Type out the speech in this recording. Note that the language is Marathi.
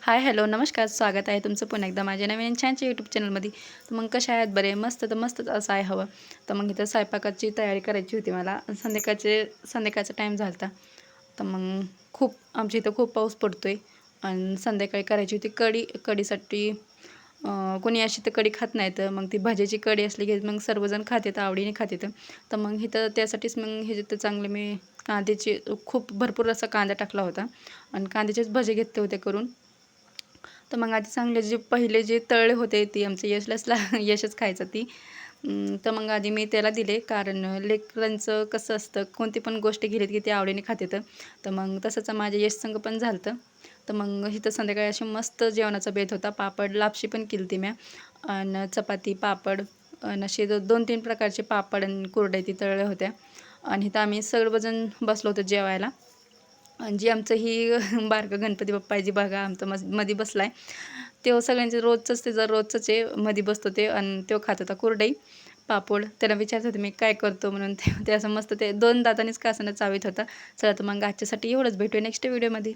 हाय हॅलो नमस्कार, स्वागत आहे तुमचं पुन्हा एकदा माझ्या नवीन छानच्या यूट्यूब चॅनलमध्ये. तर मग कशा आहेत? बरे मस्त तर मस्तच असं आहे हवं. तर मग इथं स्वयंपाकाची तयारी करायची होती मला. संध्याकाळचा टाईम झाला होता. तर मग आमच्या इथं खूप पाऊस पडतोय आणि संध्याकाळी करायची होती कढीसाठी. कोणी अशी तर कढी खात नाही, तर मग ती भाज्याची कढी असली की मग सर्वजण खातात, आवडीने खातात. तर मग इथं त्यासाठीच मग हे जिथं चांगले मी कांद्याची खूप भरपूर असा कांदा टाकला होता आणि कांद्याचेच भजे घेतले होते करून. तर मग आधी चांगले जे पहिले जे तळले होते ती आमचं यशच खायचं ती. तर मग आधी मी त्याला दिले, कारण लेकरांचं कसं असतं, कोणती पण गोष्ट घेतली की ते आवडीने खातात. तर मग तसंच माझ्या यश संग पण झालं होतं. तर मग इथं संध्याकाळी अशी मस्त जेवणाचा बेत होता. पापड लापशी पण केली ती म्या आणि चपाती पापड आणि असे 2-3 प्रकारचे पापड आणि कुरडया ती तळल्या होत्या. आणि इथं आम्ही सर्वजण बसलो होतो जेवायला. आणि जी आमचं ही बारकं गणपती बाप्पा आहे, जी बघा आमचं मध्ये बसलाय, तो सगळ्यांचे रोजचंच त्याचं रोजचंच आहे, मध्ये बसतो ते आणि तो खात होता कुरडई पापड. त्याला विचारत होते मी काय करतो म्हणून. ते असं मस्त ते 2 दातांनीच का असं चावीत होता. चला तर मग आजच्यासाठी एवढंच, भेटूया नेक्स्ट व्हिडिओमध्ये.